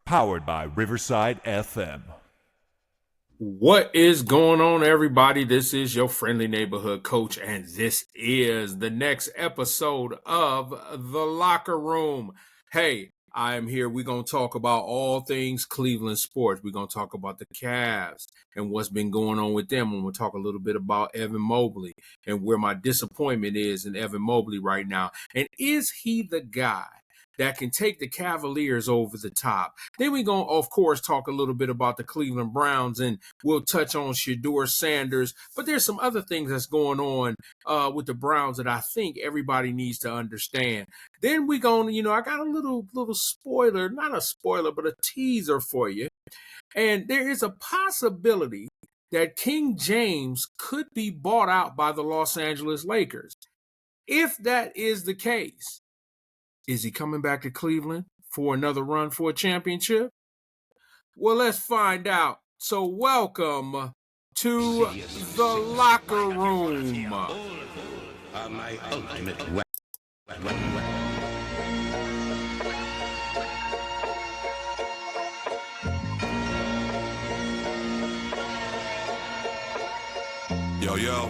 Powered by Riverside FM. What is going on, everybody? This is your friendly neighborhood coach, and this is the next episode of The Locker Room. Hey, I am here. We're going to talk about all things Cleveland sports. We're going to talk about the Cavs and what's been going on with them. We'll talk a little bit about Evan Mobley and where my disappointment is in Evan Mobley right now. And is he the guy that can take the Cavaliers over the top? Then we're going to, of course, talk a little bit about the Cleveland Browns, and we'll touch on Shedeur Sanders. But there's some other things that's going on with the Browns that I think everybody needs to understand. Then we're going to, I got a little spoiler, not a spoiler, but a teaser for you. And there is a possibility that King James could be bought out by the Los Angeles Lakers. If that is the case, is he coming back to Cleveland for another run for a championship? Well, let's find out. So welcome to The Locker Room. My ultimate Yo.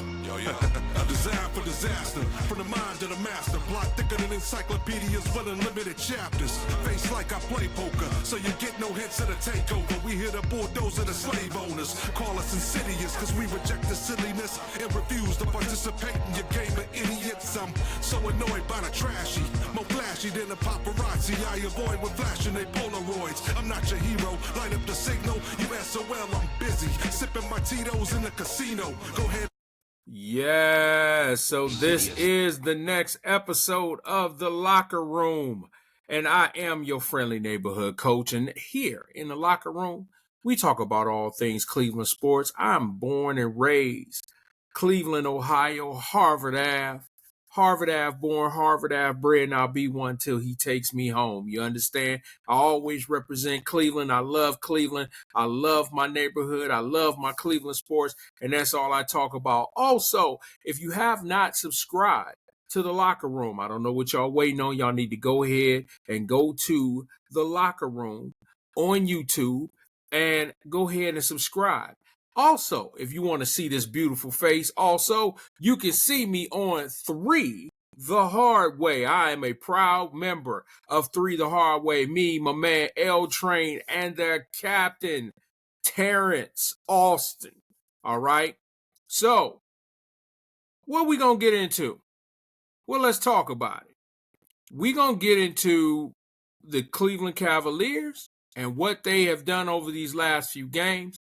Designed for disaster, from the mind to the master. Plot thicker than encyclopedias with unlimited chapters. Face like I play poker, so you get no hints of the takeover. We hear the bulldozer, the slave owners. Call us insidious, cause we reject the silliness and refuse to participate in your game of idiots. I'm so annoyed by the trashy, more flashy than the paparazzi. I avoid with flashing they Polaroids. I'm not your hero, light up the signal. You SOL, I'm busy, sipping my Tito's in the casino. Go ahead. Yeah, so this is the next episode of The Locker Room. And I am your friendly neighborhood coach. And here in The Locker Room, we talk about all things Cleveland sports. I'm born and raised Cleveland, Ohio, Harvard Ave. Harvard Ave born, Harvard Ave bred, and I'll be one till he takes me home. You understand? I always represent Cleveland. I love Cleveland. I love my neighborhood. I love my Cleveland sports, and that's all I talk about. Also, if you have not subscribed to The Locker Room, I don't know what y'all waiting on. Y'all need to go ahead and go to The Locker Room on YouTube and go ahead and subscribe. Also, if you want to see this beautiful face, also, you can see me on 3 The Hard Way. I am a proud member of 3 The Hard Way. Me, my man L Train, and their captain, Terrence Austin. All right? So, what we going to get into? Well, let's talk about it. We're going to get into the Cleveland Cavaliers and what they have done over these last few games.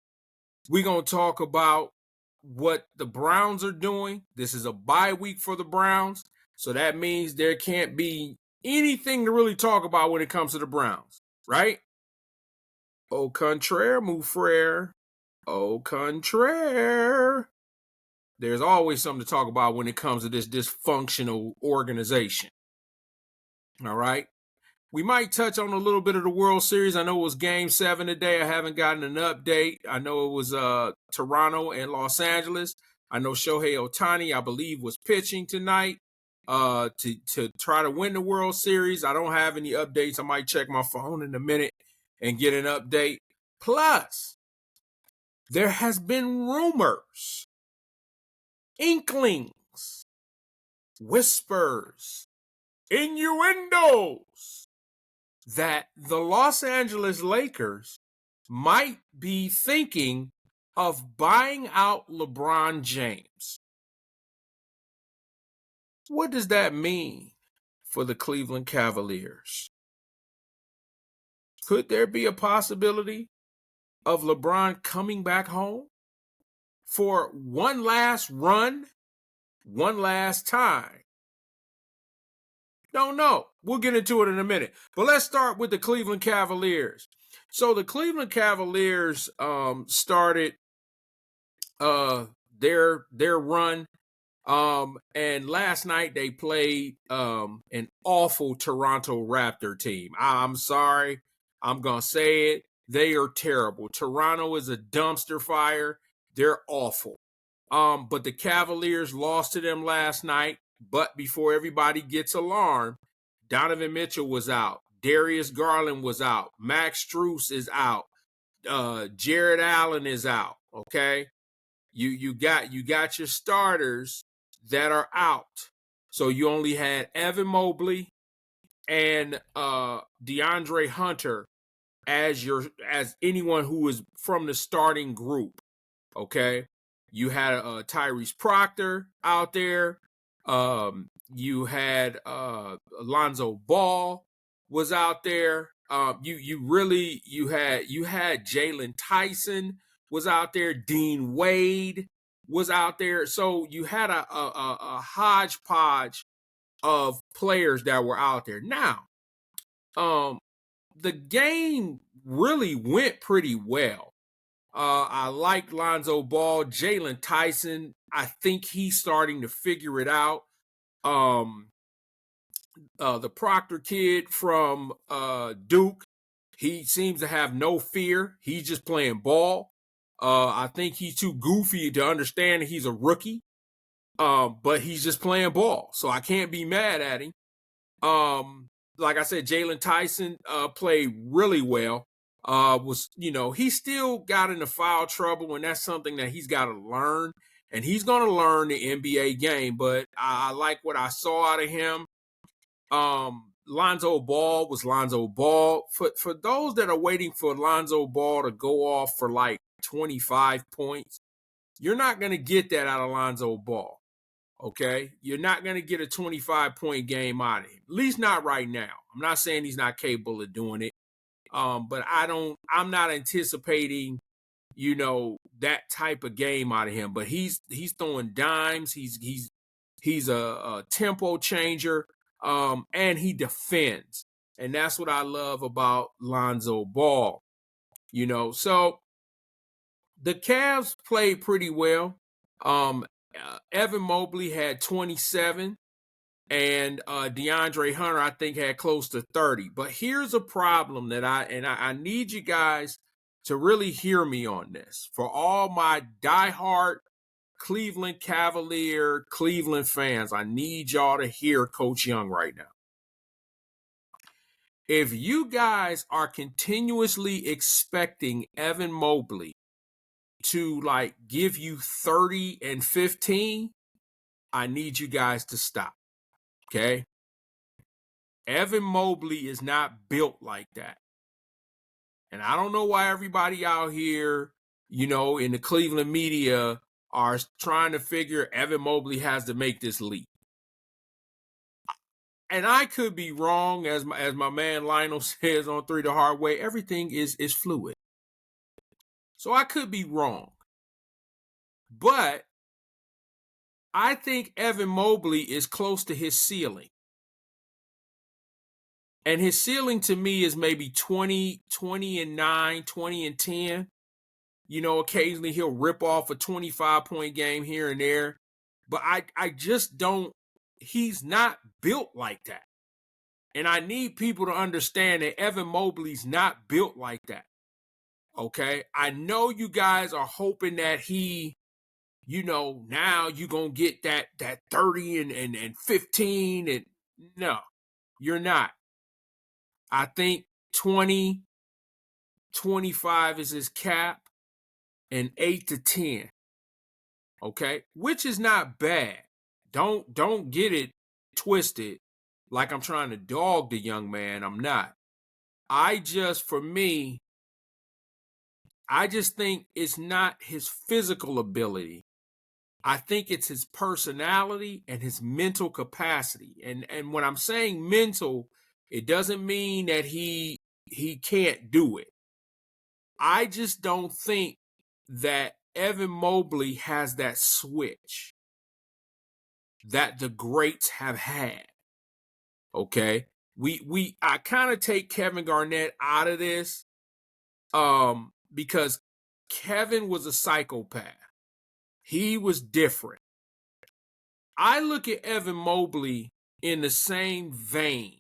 We're going to talk about what the Browns are doing. This is a bye week for the Browns, so that means there can't be anything to really talk about when it comes to the Browns, right? Au contraire, mon frère. Au contraire. There's always something to talk about when it comes to this dysfunctional organization. All right? We might touch on a little bit of the World Series. I know it was Game 7 today. I haven't gotten an update. I know it was Toronto and Los Angeles. I know Shohei Ohtani, I believe, was pitching tonight to try to win the World Series. I don't have any updates. I might check my phone in a minute and get an update. Plus, there has been rumors, inklings, whispers, innuendos that the Los Angeles Lakers might be thinking of buying out LeBron James. What does that mean for the Cleveland Cavaliers? Could there be a possibility of LeBron coming back home for one last run, one last time? Don't know. We'll get into it in a minute. But let's start with the Cleveland Cavaliers. So the Cleveland Cavaliers started their run. And last night they played an awful Toronto Raptor team. I'm sorry. I'm going to say it. They are terrible. Toronto is a dumpster fire. They're awful. But the Cavaliers lost to them last night. But before everybody gets alarmed, Donovan Mitchell was out. Darius Garland was out. Max Strus is out. Jared Allen is out. Okay. You got your starters that are out. So you only had Evan Mobley and DeAndre Hunter as anyone who was from the starting group. Okay. You had Tyrese Proctor out there. You had Alonzo Ball was out there. You had Jalen Tyson was out there. Dean Wade was out there. So you had a hodgepodge of players that were out there. Now, the game really went pretty well. I like Lonzo Ball. Jalen Tyson, I think he's starting to figure it out. The Proctor kid from Duke, he seems to have no fear. He's just playing ball. I think he's too goofy to understand that he's a rookie. But he's just playing ball. So I can't be mad at him. Like I said, Jalen Tyson played really well. He still got into foul trouble, and that's something that he's got to learn. And he's going to learn the NBA game, but I like what I saw out of him. Lonzo Ball was Lonzo Ball. For those that are waiting for Lonzo Ball to go off for like 25 points, you're not going to get that out of Lonzo Ball. Okay? You're not going to get a 25-point game out of him. At least not right now. I'm not saying he's not capable of doing it. But I'm not anticipating, that type of game out of him. But he's throwing dimes. He's a tempo changer. And he defends. And that's what I love about Lonzo Ball. So the Cavs played pretty well. Evan Mobley had 27. And DeAndre Hunter, I think, had close to 30. But here's a problem that I need you guys to really hear me on this. For all my diehard Cleveland Cavalier, Cleveland fans, I need y'all to hear Coach Young right now. If you guys are continuously expecting Evan Mobley to give you 30 and 15, I need you guys to stop. Okay? Evan Mobley is not built like that. And I don't know why everybody out here, in the Cleveland media are trying to figure Evan Mobley has to make this leap. And I could be wrong, as my man Lionel says on 3 the Hard Way, everything is fluid. So I could be wrong. But I think Evan Mobley is close to his ceiling. And his ceiling to me is maybe 20 and 9, 20 and 10. Occasionally he'll rip off a 25-point game here and there. But I just don't, he's not built like that. And I need people to understand that Evan Mobley's not built like that. Okay? I know you guys are hoping that he, now you're going to get that 30 and 15. And no, you're not. I think 20, 25 is his cap, and 8 to 10. Okay? Which is not bad. Don't get it twisted like I'm trying to dog the young man. I'm not. I just think it's not his physical ability. I think it's his personality and his mental capacity. And when I'm saying mental, it doesn't mean that he can't do it. I just don't think that Evan Mobley has that switch that the greats have had. Okay? I kind of take Kevin Garnett out of this because Kevin was a psychopath. He was different. I look at Evan Mobley in the same vein,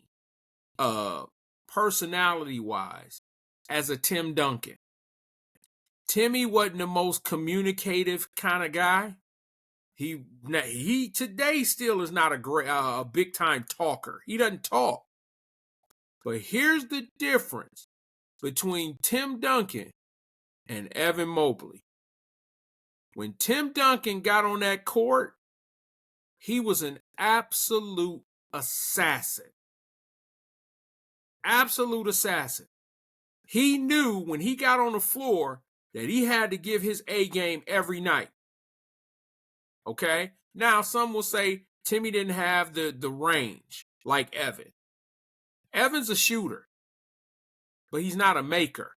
personality-wise, as a Tim Duncan. Timmy wasn't the most communicative kind of guy. He today still is not a big-time talker. He doesn't talk. But here's the difference between Tim Duncan and Evan Mobley. When Tim Duncan got on that court, he was an absolute assassin. Absolute assassin. He knew when he got on the floor that he had to give his A game every night. Okay? Now, some will say Timmy didn't have the range like Evan. Evan's a shooter, but he's not a maker.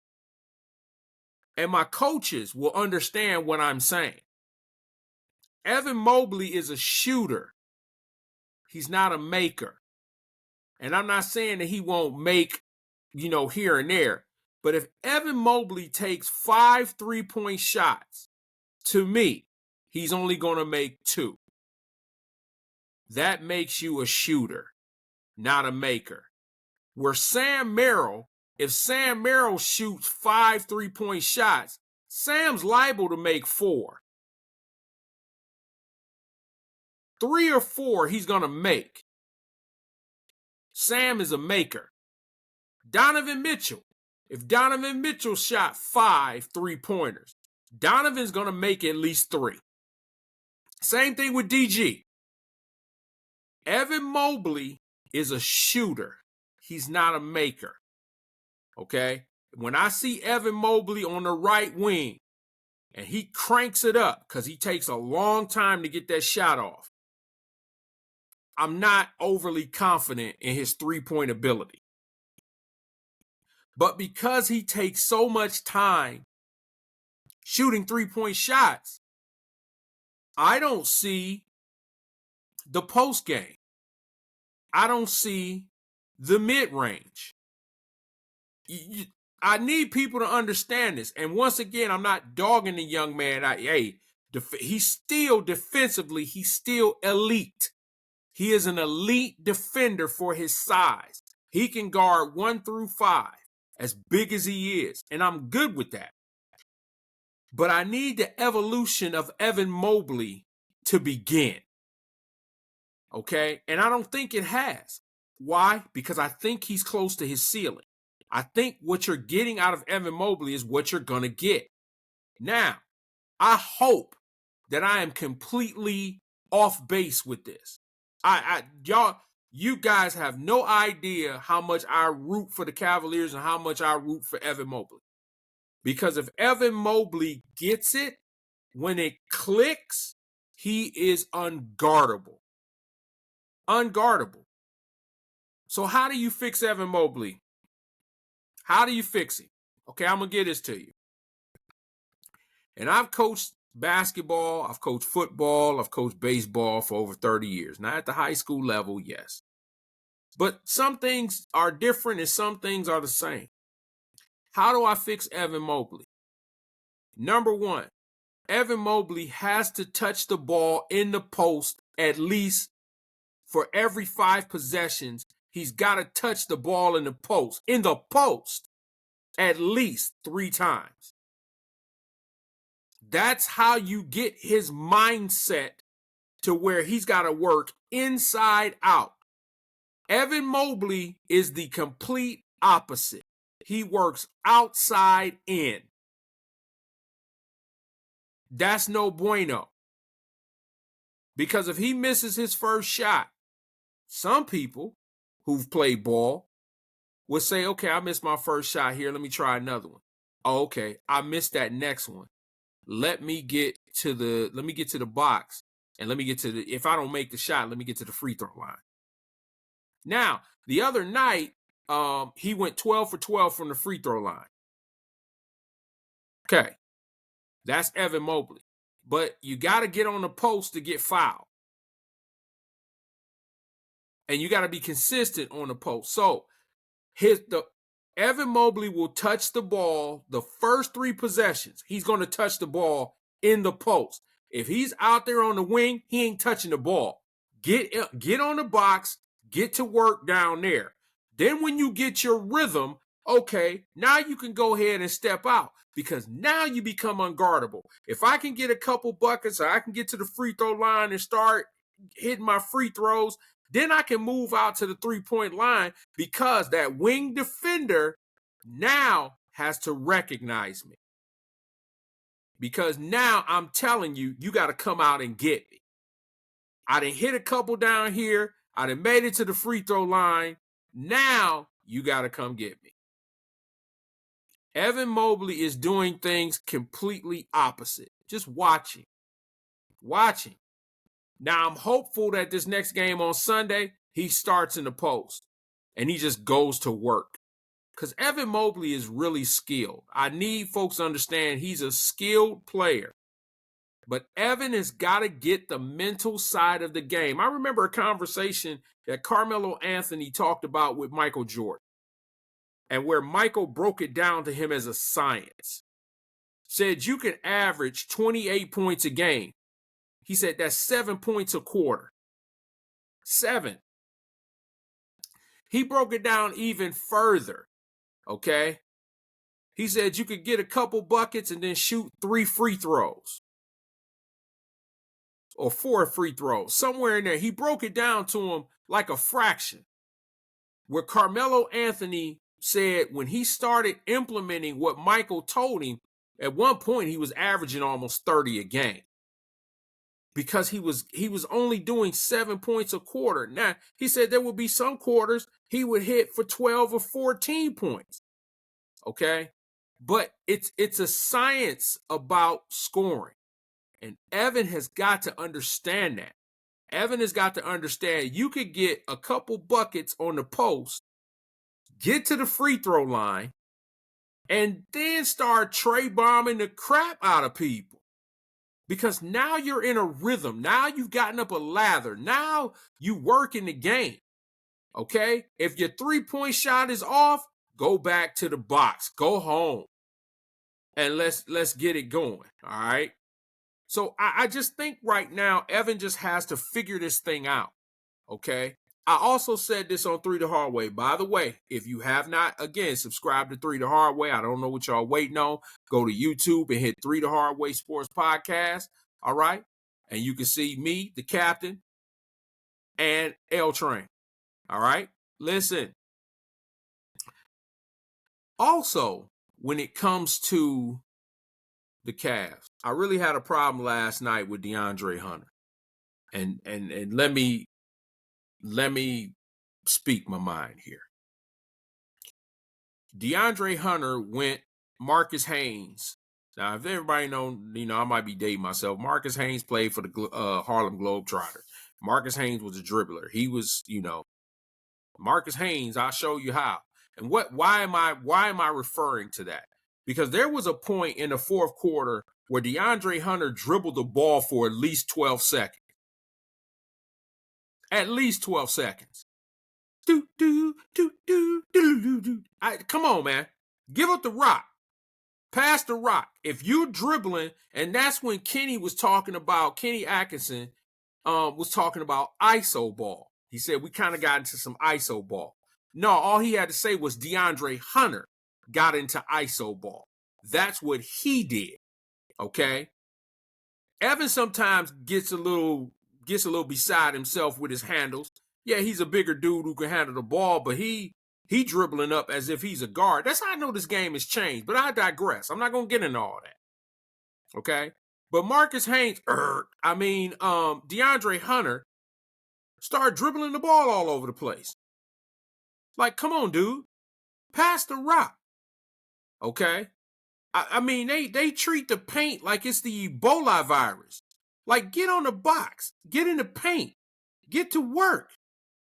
And my coaches will understand what I'm saying. Evan Mobley is a shooter. He's not a maker. And I'm not saying that he won't make, here and there. But if Evan Mobley takes 5 3-point shots, to me, he's only going to make 2. That makes you a shooter, not a maker. Where Sam Merrill, if Sam Merrill shoots 5 3-point shots, Sam's liable to make 4. 3 or 4 he's going to make. Sam is a maker. Donovan Mitchell. If Donovan Mitchell shot 5 3-pointers, Donovan's going to make at least 3. Same thing with DG. Evan Mobley is a shooter. He's not a maker. Okay? When I see Evan Mobley on the right wing and he cranks it up because he takes a long time to get that shot off, I'm not overly confident in his 3-point ability. But because he takes so much time shooting 3-point shots, I don't see the post game. I don't see the mid-range. I need people to understand this. And once again, I'm not dogging the young man. He's still defensively, he's still elite. He is an elite defender for his size. He can guard 1 through 5, as big as he is. And I'm good with that. But I need the evolution of Evan Mobley to begin. Okay? And I don't think it has. Why? Because I think he's close to his ceiling. I think what you're getting out of Evan Mobley is what you're going to get. Now, I hope that I am completely off base with this. You guys have no idea how much I root for the Cavaliers and how much I root for Evan Mobley. Because if Evan Mobley gets it, when it clicks, he is unguardable. Unguardable. So how do you fix Evan Mobley? How do you fix him? Okay, I'm going to get this to you. And I've coached basketball, I've coached football, I've coached baseball for over 30 years. Not at the high school level, yes. But some things are different and some things are the same. How do I fix Evan Mobley? Number 1, Evan Mobley has to touch the ball in the post at least for every 5 possessions. He's got to touch the ball in the post. In the post, at least 3 times. That's how you get his mindset to where he's got to work inside out. Evan Mobley is the complete opposite. He works outside in. That's no bueno. Because if he misses his first shot, some people who've played ball would say, okay, I missed my first shot here. Let me try another one. Oh, okay, I missed that next one. Let me get to the box and if I don't make the shot, let me get to the free throw line. Now, the other night, he went 12 for 12 from the free throw line. Okay. That's Evan Mobley. But you got to get on the post to get fouled. And you got to be consistent on the post. So, Evan Mobley will touch the ball the first 3 possessions. He's going to touch the ball in the post. If he's out there on the wing, he ain't touching the ball. Get on the box, get to work down there. Then when you get your rhythm, okay, now you can go ahead and step out because now you become unguardable. If I can get a couple buckets or I can get to the free throw line and start hitting my free throws, Then I can move out to the 3-point line because that wing defender now has to recognize me. Because now I'm telling you, you got to come out and get me. I done hit a couple down here. I done made it to the free throw line. Now you got to come get me. Evan Mobley is doing things completely opposite. Just watching. Now I'm hopeful that this next game on Sunday, he starts in the post and he just goes to work. Because Evan Mobley is really skilled. I need folks to understand he's a skilled player. But Evan has got to get the mental side of the game. I remember a conversation that Carmelo Anthony talked about with Michael Jordan, and where Michael broke it down to him as a science. Said you can average 28 points a game. He said that's 7 points a quarter. 7. He broke it down even further, okay? He said you could get a couple buckets and then shoot 3 free throws. Or 4 free throws, somewhere in there. He broke it down to him like a fraction. Where Carmelo Anthony said when he started implementing what Michael told him, at one point he was averaging almost 30 a game. Because he was only doing 7 points a quarter. Now, he said there would be some quarters he would hit for 12 or 14 points. Okay? But it's a science about scoring. And Evan has got to understand that. Evan has got to understand you could get a couple buckets on the post, get to the free throw line, and then start tray bombing the crap out of people. Because now you're in a rhythm. Now you've gotten up a lather. Now you work in the game. Okay? If your 3-point shot is off, go back to the box. Go home. And let's get it going. All right? So I just think right now, Evan just has to figure this thing out, okay? I also said this on 3 the Hard Way. By the way, if you have not, again, subscribed to 3 the Hard Way, I don't know what y'all waiting on. Go to YouTube and hit 3 the Hard Way Sports Podcast, all right? And you can see me, the captain, and L Train, all right? Listen. Also, when it comes to the Cavs, I really had a problem last night with DeAndre Hunter. And let me speak my mind here. DeAndre Hunter went Marcus Haynes. Now, if everybody know, I might be dating myself. Marcus Haynes played for the Harlem Globetrotters. Marcus Haynes was a dribbler. He was, Marcus Haynes, I'll show you how. And why am I referring to that? Because there was a point in the fourth quarter where DeAndre Hunter dribbled the ball for at least 12 seconds. At least 12 seconds. Come on, man. Give up the rock. Pass the rock. If you're dribbling, and that's when Kenny Atkinson was talking about ISO ball. He said we kind of got into some ISO ball. No, all he had to say was DeAndre Hunter got into ISO ball. That's what he did. Okay? Evan sometimes gets a little beside himself with his handles. Yeah, he's a bigger dude who can handle the ball, but he dribbling up as if he's a guard. That's how I know this game has changed, but I digress. I'm not going to get into all that. Okay? But Marcus Haynes, DeAndre Hunter started dribbling the ball all over the place. Like, come on, dude. Pass the rock. Okay? They treat the paint like it's the Ebola virus. Like, get on the box. Get in the paint. Get to work.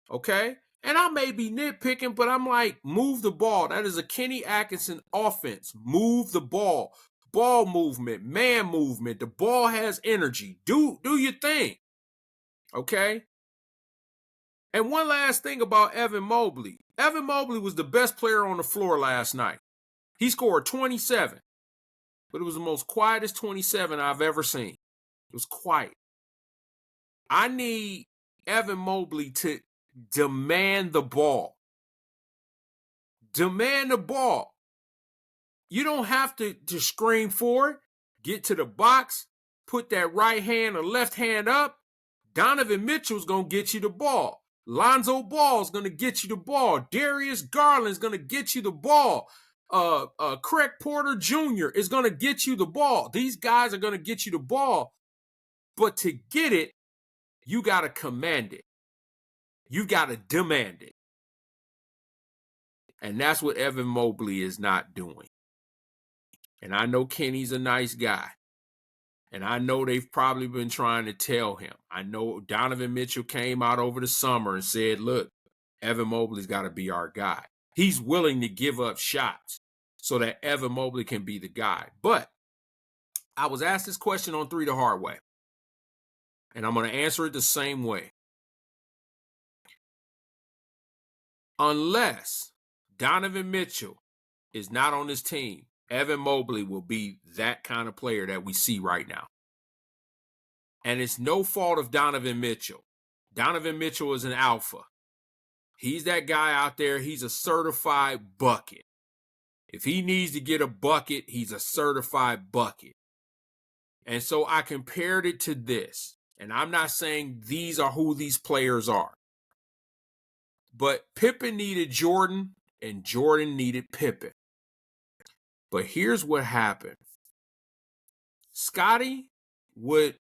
Okay? And I may be nitpicking, but I'm like, move the ball. That is a Kenny Atkinson offense. Move the ball. Ball movement. Man movement. The ball has energy. Do your thing. Okay? And one last thing about Evan Mobley. Evan Mobley was the best player on the floor last night. He scored 27. But it was the most quietest 27 I've ever seen. It was quiet. I need Evan Mobley to demand the ball. Demand the ball. You don't have to scream for it. Get to the box. Put that right hand or left hand up. Donovan Mitchell's going to get you the ball. Lonzo Ball's going to get you the ball. Darius Garland's going to get you the ball. Craig Porter Jr. is going to get you the ball. These guys are going to get you the ball. But to get it, you got to command it. You got to demand it. And that's what Evan Mobley is not doing. And I know Kenny's a nice guy. And I know they've probably been trying to tell him. I know Donovan Mitchell came out over the summer and said, look, Evan Mobley's got to be our guy. He's willing to give up shots so that Evan Mobley can be the guy. But I was asked this question on 3 the Hard Way. And I'm going to answer it the same way. Unless Donovan Mitchell is not on this team, Evan Mobley will be that kind of player that we see right now. And it's no fault of Donovan Mitchell. Donovan Mitchell is an alpha. He's that guy out there. He's a certified bucket. If he needs to get a bucket, he's a certified bucket. And so I compared it to this. And I'm not saying these are who these players are. But Pippen needed Jordan, and Jordan needed Pippen. But here's what happened. Scottie would,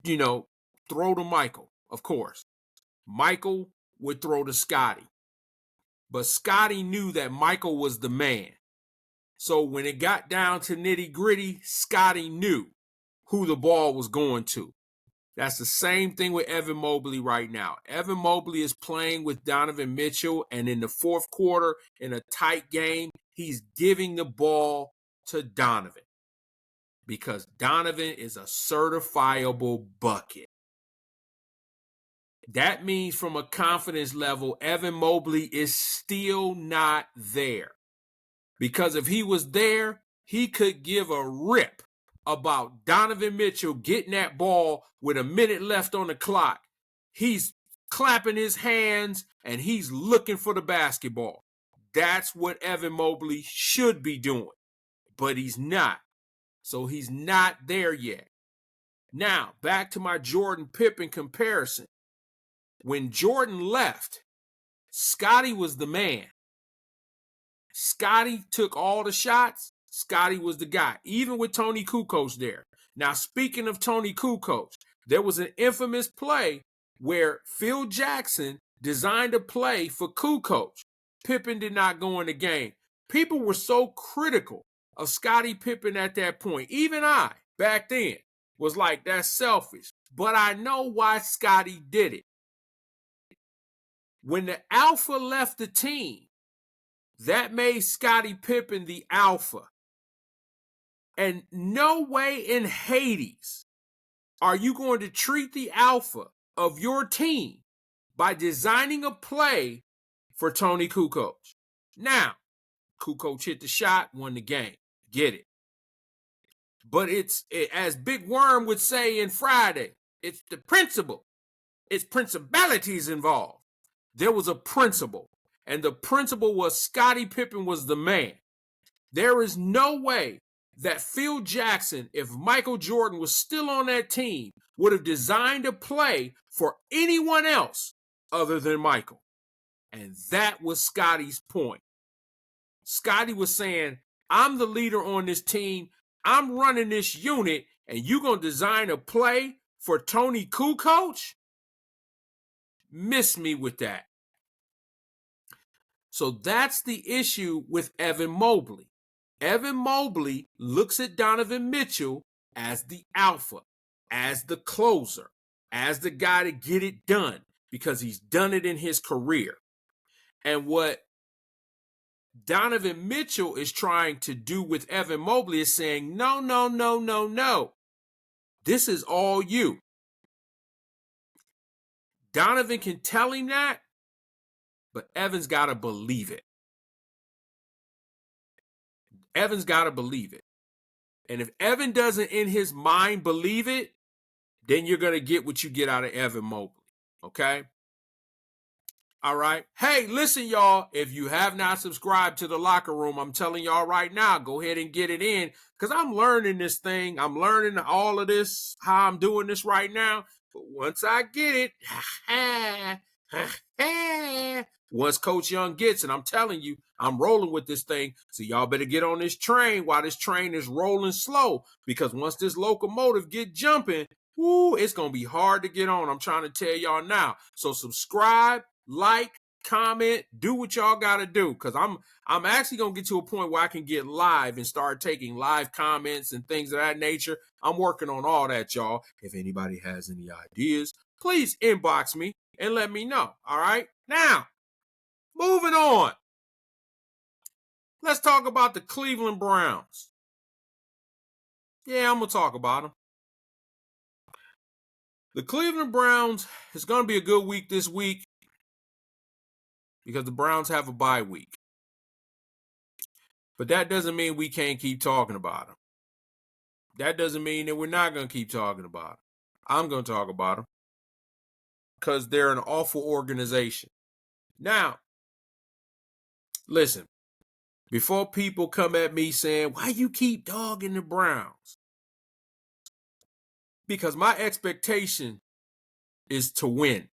throw to Michael, of course. Michael would throw to Scottie. But Scottie knew that Michael was the man. So when it got down to nitty-gritty, Scottie knew who the ball was going to. That's the same thing with Evan Mobley right now. Evan Mobley is playing with Donovan Mitchell, and in the fourth quarter, in a tight game, he's giving the ball to Donovan because Donovan is a certifiable bucket. That means from a confidence level, Evan Mobley is still not there. Because if he was there, he could give a rip about Donovan Mitchell getting that ball with a minute left on the clock. He's clapping his hands and he's looking for the basketball. That's what Evan Mobley should be doing, but he's not. So he's not there yet. Now, back to my Jordan Pippen comparison. When Jordan left, Scottie was the man. Scottie took all the shots. Scottie was the guy, even with Tony Kukoc there. Now, speaking of Tony Kukoc, there was an infamous play where Phil Jackson designed a play for Kukoc. Pippen did not go in the game. People were so critical of Scottie Pippen at that point. Even I, back then, was like, that's selfish. But I know why Scottie did it. When the alpha left the team, that made Scottie Pippen the alpha. And no way in Hades are you going to treat the alpha of your team by designing a play for Tony Kukoc. Now, Kukoc hit the shot, won the game. Get it. But as Big Worm would say in Friday, it's the principle. It's principalities involved. There was a principle, and the principle was Scottie Pippen was the man. There is no way that Phil Jackson, if Michael Jordan was still on that team, would have designed a play for anyone else other than Michael. And that was Scottie's point. Scottie was saying, I'm the leader on this team. I'm running this unit, and you're going to design a play for Tony Kukoc? Miss me with that. So that's the issue with Evan Mobley. Evan Mobley looks at Donovan Mitchell as the alpha, as the closer, as the guy to get it done because he's done it in his career. And what Donovan Mitchell is trying to do with Evan Mobley is saying, no, no, no, no, no. This is all you. Donovan can tell him that, but Evan's got to believe it. Evan's got to believe it. And if Evan doesn't in his mind believe it, then you're going to get what you get out of Evan Mobley. Okay? All right. Hey, listen, y'all. If you have not subscribed to the Locker Room, I'm telling y'all right now, go ahead and get it in because I'm learning this thing. I'm learning all of this, how I'm doing this right now. But once I get it, once Coach Young gets it, I'm telling you, I'm rolling with this thing. So y'all better get on this train while this train is rolling slow. Because once this locomotive get jumping, woo, it's going to be hard to get on. I'm trying to tell y'all now. So subscribe, like, comment, do what y'all got to do. Because I'm actually going to get to a point where I can get live and start taking live comments and things of that nature. I'm working on all that, y'all. If anybody has any ideas, please inbox me and let me know. All right? Now, moving on. Let's talk about the Cleveland Browns. Yeah, I'm going to talk about them. The Cleveland Browns, it's going to be a good week this week because the Browns have a bye week. But that doesn't mean we can't keep talking about them. That doesn't mean that we're not going to keep talking about them. I'm going to talk about them because they're an awful organization. Now, listen, before people come at me saying, why you keep dogging the Browns? Because my expectation is to win.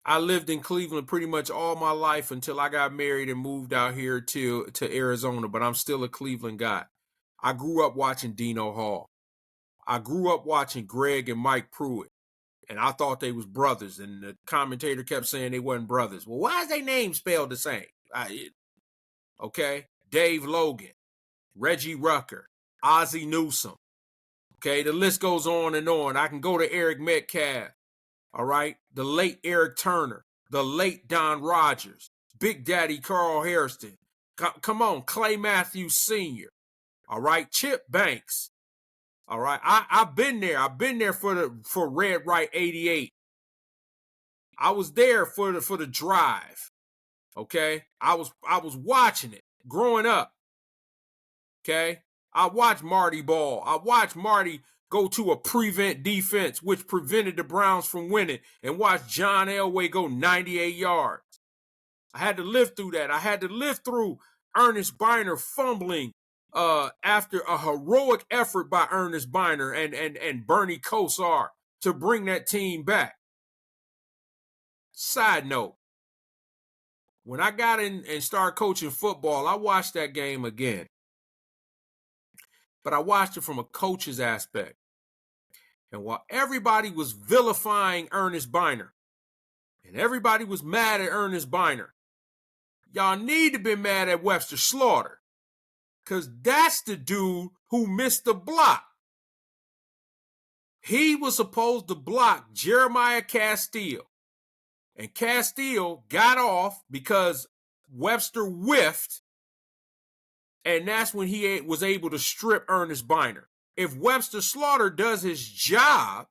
I lived in Cleveland pretty much all my life until I got married and moved out here to Arizona, but I'm still a Cleveland guy. I grew up watching Dino Hall. I grew up watching Greg and Mike Pruitt, and I thought they was brothers, and the commentator kept saying they wasn't brothers. Well, why is their names spelled the same? Okay? Dave Logan, Reggie Rucker, Ozzie Newsome. Okay, the list goes on and on. I can go to Eric Metcalf. All right, the late Eric Turner, the late Don Rogers, Big Daddy Carl Hairston. Come on, Clay Matthews Sr. All right, Chip Banks. All right, I've been there. I've been there for Red Right 88. I was there for the drive. Okay, I was watching it growing up. Okay, I watched Marty Ball. I watched Marty go to a prevent defense, which prevented the Browns from winning, and watch John Elway go 98 yards. I had to live through that. I had to live through Ernest Biner fumbling after a heroic effort by Ernest Biner and Bernie Kosar to bring that team back. Side note, when I got in and started coaching football, I watched that game again. But I watched it from a coach's aspect. And while everybody was vilifying Ernest Biner, and everybody was mad at Ernest Biner, y'all need to be mad at Webster Slaughter, because that's the dude who missed the block. He was supposed to block Jeremiah Castile, and Castile got off because Webster whiffed, and that's when he was able to strip Ernest Biner. If Webster Slaughter does his job,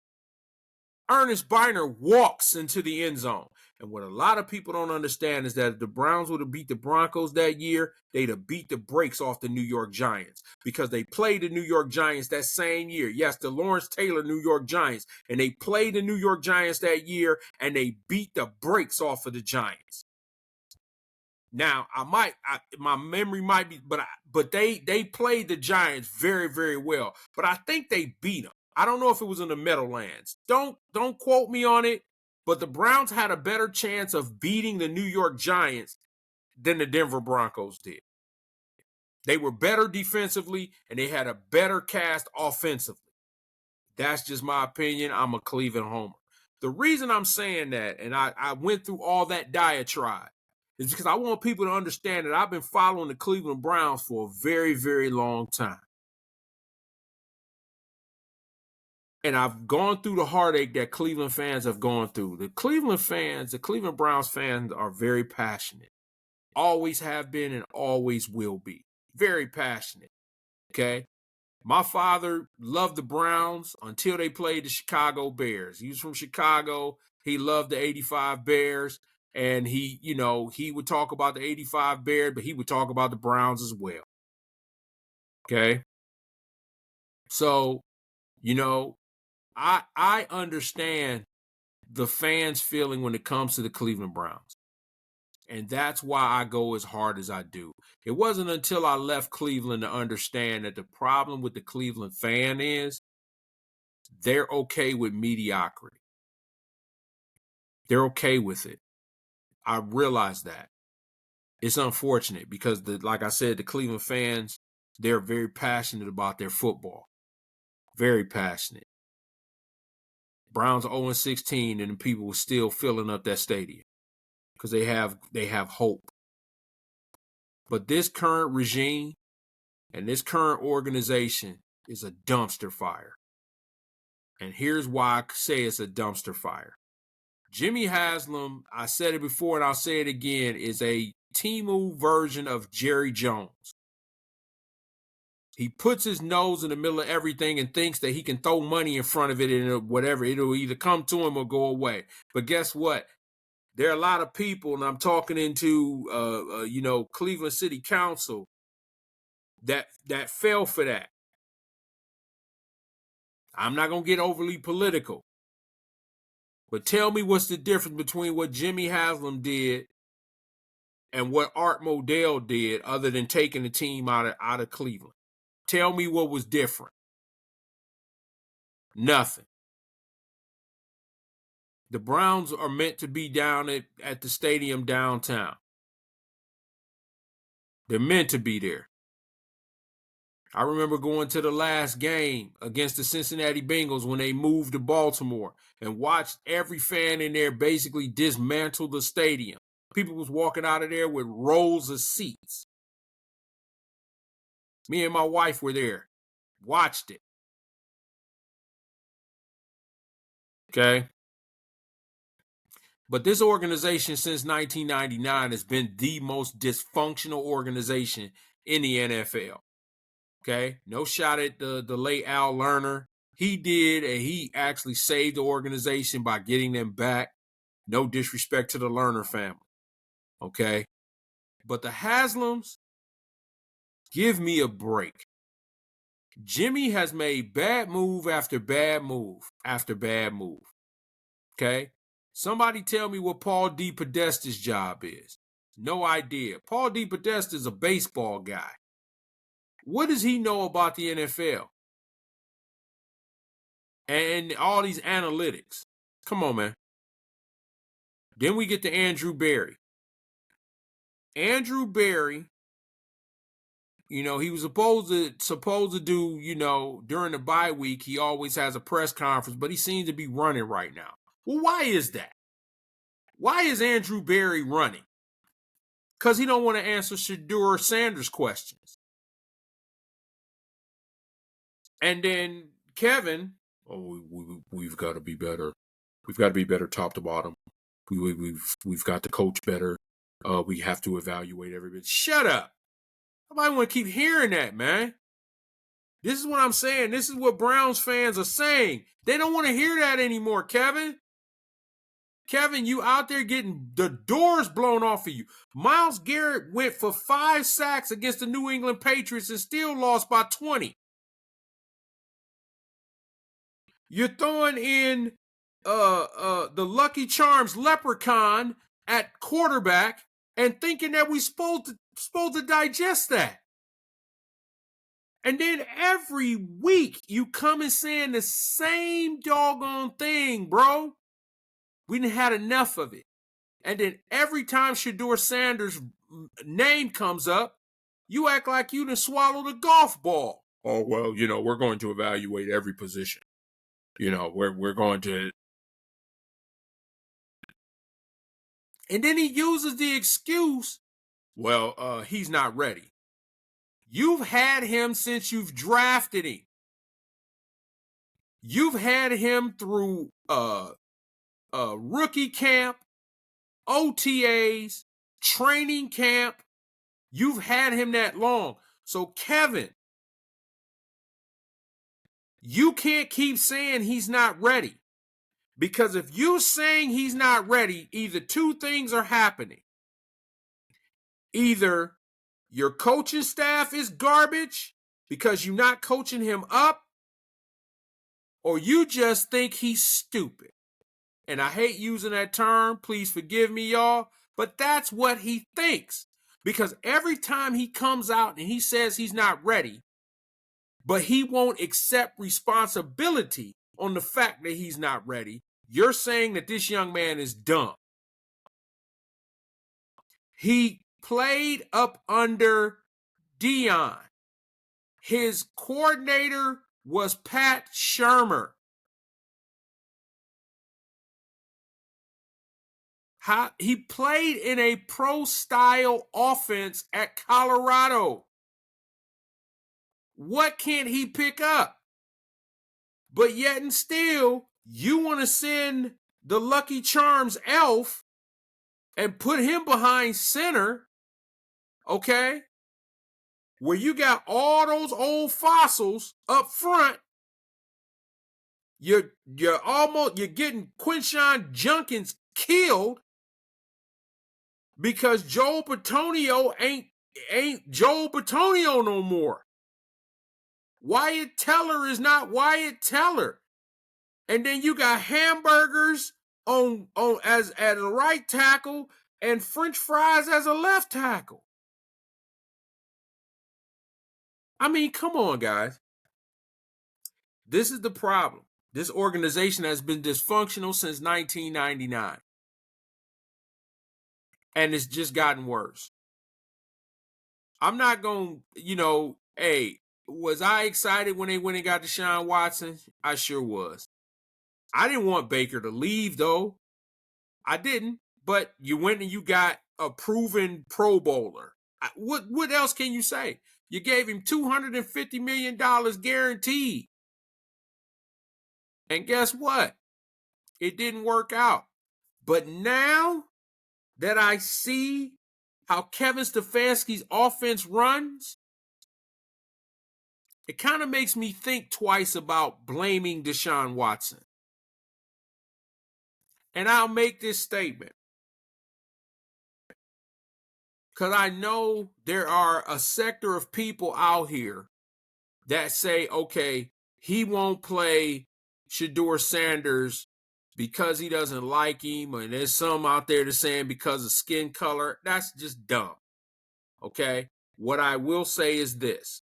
Ernest Biner walks into the end zone. And what a lot of people don't understand is that if the Browns would have beat the Broncos that year, they'd have beat the brakes off the New York Giants because they played the New York Giants that same year. Yes, the Lawrence Taylor New York Giants. And they played the New York Giants that year, and they beat the brakes off of the Giants. Now, my memory might be, but they played the Giants very, very well. But I think they beat them. I don't know if it was in the Meadowlands. Don't quote me on it, but the Browns had a better chance of beating the New York Giants than the Denver Broncos did. They were better defensively, and they had a better cast offensively. That's just my opinion. I'm a Cleveland homer. The reason I'm saying that, and I went through all that diatribe, is because I want people to understand that I've been following the Cleveland Browns for a very, very long time. And I've gone through the heartache that Cleveland fans have gone through. The Cleveland Browns fans are very passionate. Always have been and always will be. Very passionate. Okay? My father loved the Browns until they played the Chicago Bears. He was from Chicago. He loved the 85 Bears. And he would talk about the 85 Bears, but he would talk about the Browns as well. Okay? So, I understand the fans' feeling when it comes to the Cleveland Browns. And that's why I go as hard as I do. It wasn't until I left Cleveland to understand that the problem with the Cleveland fan is they're okay with mediocrity. They're okay with it. I realize that. It's unfortunate because, like I said, the Cleveland fans, they're very passionate about their football. Very passionate. Browns are 0-16 and the people were still filling up that stadium because they have hope. But this current regime and this current organization is a dumpster fire. And here's why I say it's a dumpster fire. Jimmy Haslam, I said it before and I'll say it again, is a Temu version of Jerry Jones. He puts his nose in the middle of everything and thinks that he can throw money in front of it and whatever. It'll either come to him or go away. But guess what? There are a lot of people, and I'm talking into, Cleveland City Council that fell for that. I'm not going to get overly political. But tell me what's the difference between what Jimmy Haslam did and what Art Modell did other than taking the team out of Cleveland. Tell me what was different. Nothing. The Browns are meant to be down at the stadium downtown. They're meant to be there. I remember going to the last game against the Cincinnati Bengals when they moved to Baltimore and watched every fan in there basically dismantle the stadium. People was walking out of there with rows of seats. Me and my wife were there, watched it. Okay? But this organization since 1999 has been the most dysfunctional organization in the NFL. Okay? No shot at the late Al Lerner. He did, and he actually saved the organization by getting them back. No disrespect to the Lerner family. Okay? But the Haslams, give me a break. Jimmy has made bad move after bad move after bad move. Okay? Somebody tell me what Paul DePodesta's job is. No idea. Paul DePodesta is a baseball guy. What does he know about the NFL? And all these analytics. Come on, man. Then we get to Andrew Berry. Andrew Berry, he was supposed to do, during the bye week, he always has a press conference, but he seems to be running right now. Well, why is that? Why is Andrew Berry running? Because he don't want to answer Shedeur Sanders' questions. And then Kevin, we've got to be better. We've got to be better top to bottom. We've got to coach better. We have to evaluate everybody. Shut up. Nobody want to keep hearing that, man. This is what I'm saying. This is what Browns fans are saying. They don't want to hear that anymore, Kevin. Kevin, you out there getting the doors blown off of you. Myles Garrett went for 5 sacks against the New England Patriots and still lost by 20. You're throwing in the Lucky Charms leprechaun at quarterback and thinking that we're supposed to digest that. And then every week you come and saying the same doggone thing, bro. We done had enough of it. And then every time Shedeur Sanders' name comes up, you act like you done swallowed a golf ball. Oh, well, we're going to evaluate every position. We're going to. And then he uses the excuse, well, he's not ready. You've had him since you've drafted him. You've had him through rookie camp, OTAs, training camp. You've had him that long. So, Kevin, you can't keep saying he's not ready. Because if you're saying he's not ready, either two things are happening. Either your coaching staff is garbage because you're not coaching him up, or you just think he's stupid. And I hate using that term. Please forgive me, y'all. But that's what he thinks. Because every time he comes out and he says he's not ready, but he won't accept responsibility on the fact that he's not ready. You're saying that this young man is dumb. He played up under Deion. His coordinator was Pat Shurmur. He played in a pro-style offense at Colorado. What can't he pick up? But yet and still, you want to send the Lucky Charms elf and put him behind center, okay? Where you got all those old fossils up front. You're getting Quinshon Judkins killed because Joel Bitonio ain't Joel Bitonio no more. Wyatt Teller is not Wyatt Teller. And then you got hamburgers on as a right tackle and French fries as a left tackle. I mean, come on, guys. This is the problem. This organization has been dysfunctional since 1999. And it's just gotten worse. I'm not going to, hey, was I excited when they went and got Deshaun Watson? I sure was. I didn't want Baker to leave, though. I didn't. But you went and you got a proven Pro Bowler. What else can you say? You gave him $250 million guaranteed. And guess what? It didn't work out. But now that I see how Kevin Stefanski's offense runs, it kind of makes me think twice about blaming Deshaun Watson. And I'll make this statement, because I know there are a sector of people out here that say, okay, he won't play Shedeur Sanders because he doesn't like him. And there's some out there that's saying because of skin color. That's just dumb. Okay? What I will say is this.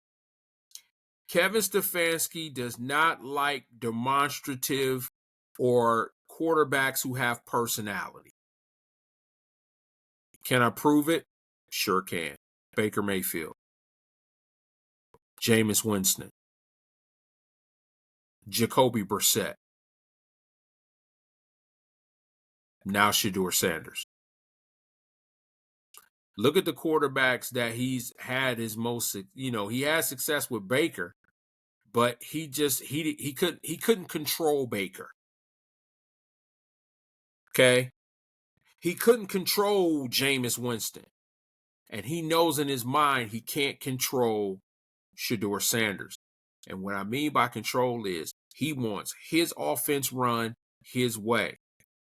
Kevin Stefanski does not like demonstrative or quarterbacks who have personality. Can I prove it? Sure can. Baker Mayfield. Jameis Winston. Jacoby Brissett. Now Shedeur Sanders. Look at the quarterbacks that he's had his most, he had success with Baker, but he couldn't control Baker. Okay? He couldn't control Jameis Winston. And he knows in his mind he can't control Shedeur Sanders. And what I mean by control is he wants his offense run his way.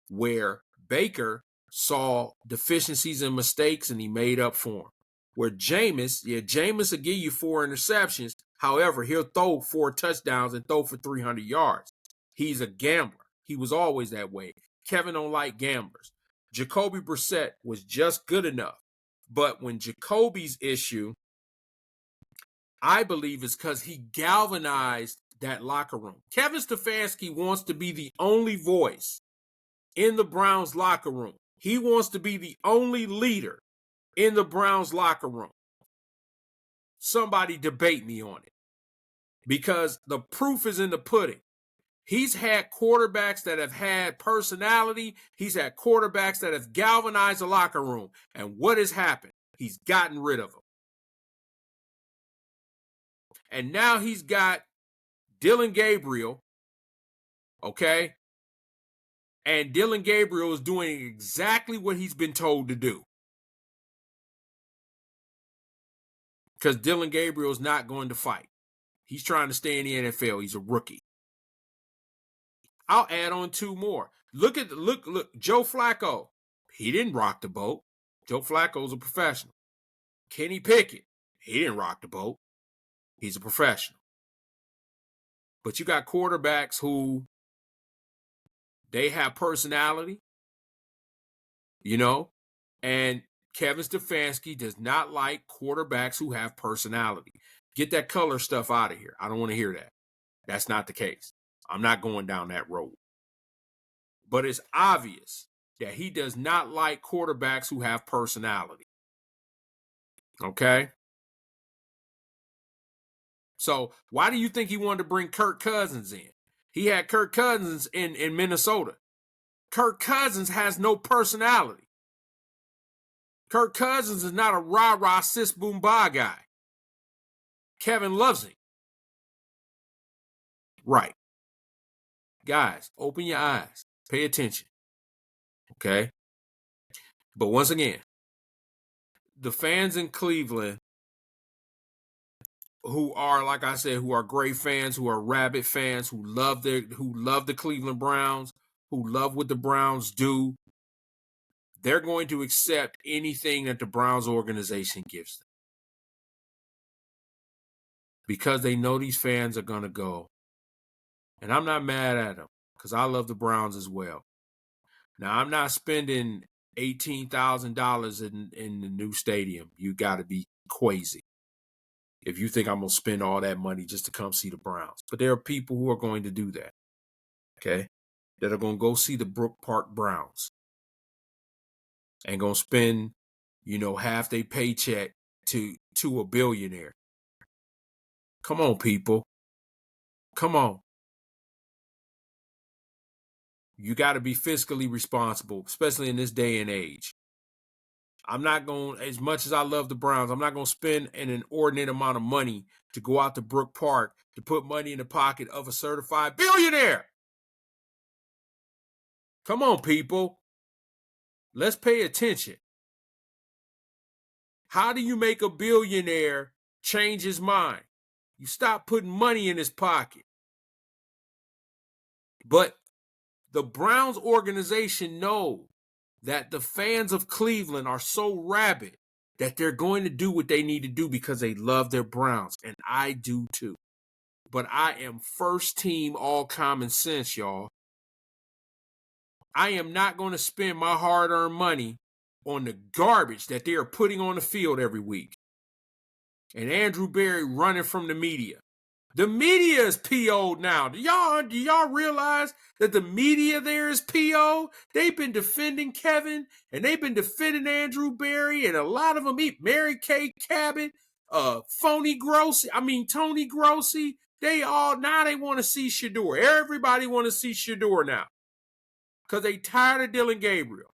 Where Baker saw deficiencies and mistakes and he made up for them. Where Jameis will give you 4 interceptions. However, he'll throw 4 touchdowns and throw for 300 yards. He's a gambler. He was always that way. Kevin don't like gamblers. Jacoby Brissett was just good enough. But when Jacoby's issue, I believe, is because he galvanized that locker room. Kevin Stefanski wants to be the only voice in the Browns locker room. He wants to be the only leader in the Browns locker room. Somebody debate me on it. Because the proof is in the pudding. He's had quarterbacks that have had personality. He's had quarterbacks that have galvanized the locker room. And what has happened? He's gotten rid of them. And now he's got Dillon Gabriel, okay? And Dillon Gabriel is doing exactly what he's been told to do. Because Dillon Gabriel is not going to fight. He's trying to stay in the NFL. He's a rookie. I'll add on 2 more. Look, Joe Flacco. He didn't rock the boat. Joe Flacco's a professional. Kenny Pickett. He didn't rock the boat. He's a professional. But you got quarterbacks who they have personality, and Kevin Stefanski does not like quarterbacks who have personality. Get that color stuff out of here. I don't want to hear that. That's not the case. I'm not going down that road. But it's obvious that he does not like quarterbacks who have personality. Okay? So why do you think he wanted to bring Kirk Cousins in? He had Kirk Cousins in Minnesota. Kirk Cousins has no personality. Kirk Cousins is not a rah-rah, sis-boom-bah guy. Kevin loves him. Right. Guys, open your eyes. Pay attention. Okay? But once again, the fans in Cleveland who are, like I said, who are great fans, who are rabid fans, who love the Cleveland Browns, who love what the Browns do, they're going to accept anything that the Browns organization gives them. Because they know these fans are going to go. And I'm not mad at them because I love the Browns as well. Now, I'm not spending $18,000 in the new stadium. You got to be crazy if you think I'm going to spend all that money just to come see the Browns. But there are people who are going to do that, okay, that are going to go see the Brook Park Browns and going to spend, half their paycheck to a billionaire. Come on, people. Come on. You got to be fiscally responsible, especially in this day and age. I'm not going, as much as I love the Browns, I'm not going to spend an inordinate amount of money to go out to Brook Park to put money in the pocket of a certified billionaire. Come on, people. Let's pay attention. How do you make a billionaire change his mind? You stop putting money in his pocket. But the Browns organization know that the fans of Cleveland are so rabid that they're going to do what they need to do because they love their Browns, and I do too. But I am first team all common sense, y'all. I am not going to spend my hard-earned money on the garbage that they are putting on the field every week. And Andrew Berry running from the media. The media is PO'd now. Do y'all realize that the media there is PO'd? They've been defending Kevin, and they've been defending Andrew Berry, and a lot of them eat Mary Kay Cabot, Tony Grossi. They want to see Shedeur. Everybody want to see Shedeur now because they tired of Dillon Gabriel.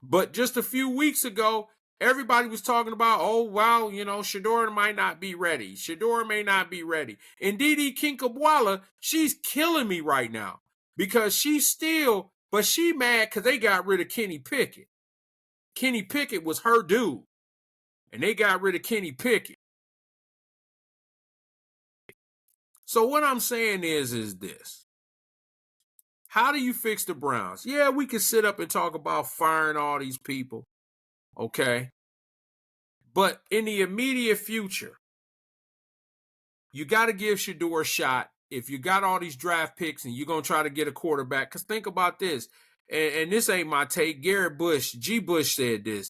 But just a few weeks ago, everybody was talking about, Shedeur might not be ready. Shedeur may not be ready. And Didi Kinkabwala, she's killing me right now because she mad because they got rid of Kenny Pickett. Kenny Pickett was her dude, and they got rid of Kenny Pickett. So what I'm saying is this. How do you fix the Browns? Yeah, we can sit up and talk about firing all these people. Okay. But in the immediate future, you got to give Shedeur a shot. If you got all these draft picks and you're going to try to get a quarterback, because think about this, and this ain't my take. Garrett Bush, G. Bush said this.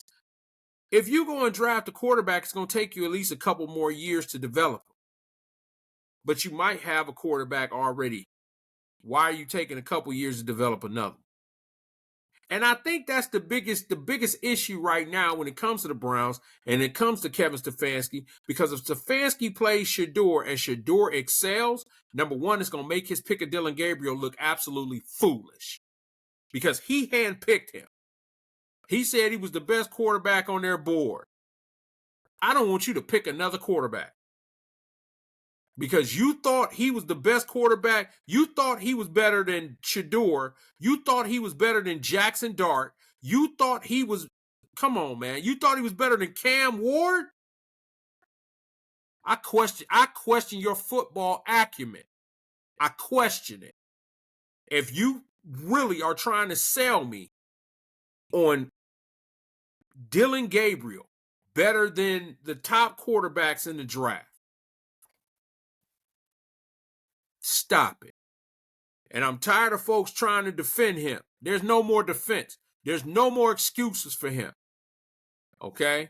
If you go and draft a quarterback, it's going to take you at least a couple more years to develop him. But you might have a quarterback already. Why are you taking a couple years to develop another? And I think that's the biggest issue right now when it comes to the Browns and it comes to Kevin Stefanski, because if Stefanski plays Shedeur and Shedeur excels, number one, it's going to make his pick of Dillon Gabriel look absolutely foolish because he handpicked him. He said he was the best quarterback on their board. I don't want you to pick another quarterback because you thought he was the best quarterback. You thought he was better than Shedeur. You thought he was better than Jackson Dart. You thought he was, come on, man. You thought he was better than Cam Ward? I question your football acumen. I question it. If you really are trying to sell me on Dillon Gabriel better than the top quarterbacks in the draft, stop it. And I'm tired of folks trying to defend him. There's no more defense. There's no more excuses for him. Okay?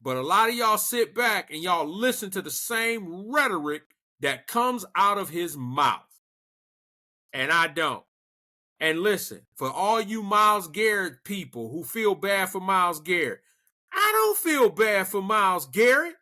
But a lot of y'all sit back and y'all listen to the same rhetoric that comes out of his mouth. And I don't. And listen, for all you Myles Garrett people who feel bad for Myles Garrett, I don't feel bad for Myles Garrett.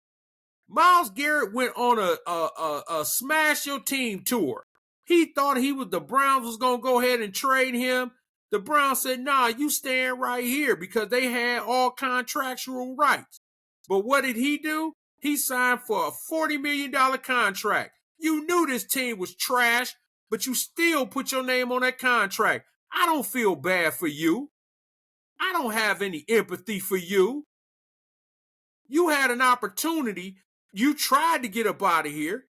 Myles Garrett went on a smash your team tour. He thought the Browns was going to go ahead and trade him. The Browns said, nah, you stand right here, because they had all contractual rights. But what did he do? He signed for a $40 million contract. You knew this team was trash, but you still put your name on that contract. I don't feel bad for you. I don't have any empathy for you. You had an opportunity. You tried to get up out of here.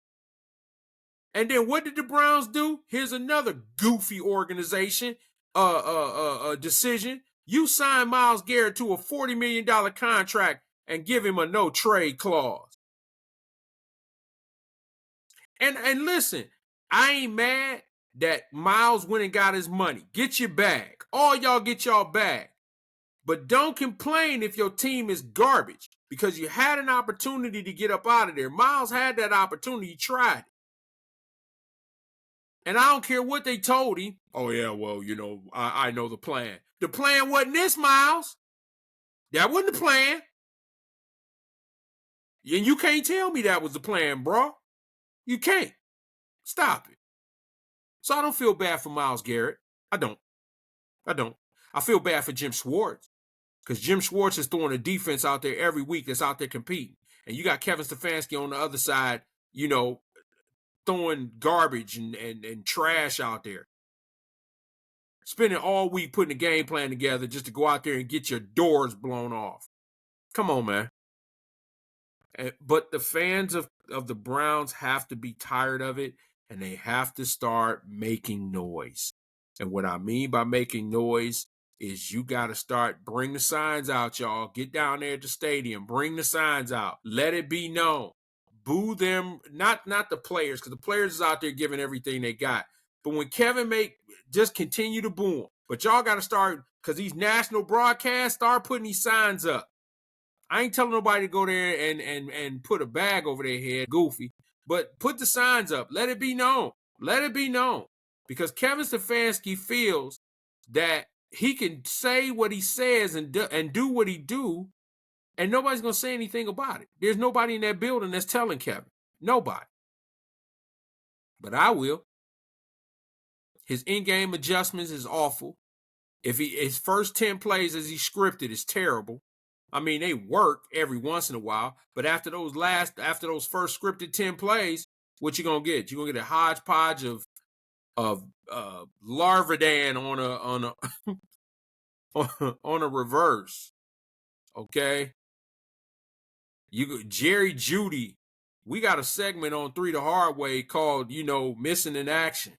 And then what did the Browns do? Here's another goofy organization decision. You sign Myles Garrett to a $40 million contract and give him a no trade clause. And listen, I ain't mad that Myles went and got his money. Get your bag. All y'all get y'all bag. But don't complain if your team is garbage, because you had an opportunity to get up out of there. Myles had that opportunity. He tried it. And I don't care what they told him. Oh, yeah, well, I know the plan. The plan wasn't this, Myles. That wasn't the plan. And you can't tell me that was the plan, bro. You can't. Stop it. So I don't feel bad for Myles Garrett. I don't. I feel bad for Jim Schwartz, because Jim Schwartz is throwing a defense out there every week that's out there competing. And you got Kevin Stefanski on the other side, throwing garbage and trash out there. Spending all week putting a game plan together just to go out there and get your doors blown off. Come on, man. But the fans of the Browns have to be tired of it, and they have to start making noise. And what I mean by making noise is you got to bring the signs out, y'all. Get down there at the stadium. Bring the signs out. Let it be known. Boo them, not the players, because the players is out there giving everything they got. But when Kevin just continue to boo them. But y'all got to start, because these national broadcasts start putting these signs up. I ain't telling nobody to go there and put a bag over their head, goofy. But put the signs up. Let it be known. Let it be known. Because Kevin Stefanski feels that he can say what he says and do what he do, and nobody's going to say anything about it. There's nobody in that building that's telling Kevin. Nobody. But I will. His in-game adjustments is awful. His first 10 plays as he scripted is terrible. I mean, they work every once in a while, but after those first scripted 10 plays, what you gonna get? You're gonna get a hodgepodge of Larvadan on a reverse. Okay. Jerry Jeudy. We got a segment on 3 the Hard Way called, Missing in Action,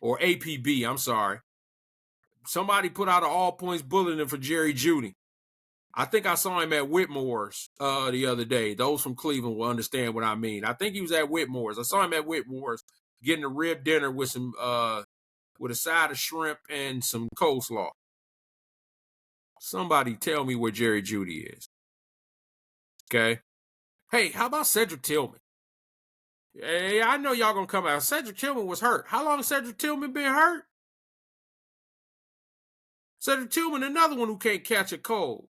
or APB. I'm sorry. Somebody put out an all points bulletin for Jerry Jeudy. I think I saw him at Whitmore's the other day. Those from Cleveland will understand what I mean. I think he was at Whitmore's. I saw him at Whitmore's getting a rib dinner with some with a side of shrimp and some coleslaw. Somebody tell me where Jerry Jeudy is. Okay. Hey, how about Cedric Tillman? Hey, I know y'all gonna come out. Cedric Tillman was hurt. How long has Cedric Tillman been hurt? Cedric Tillman, another one who can't catch a cold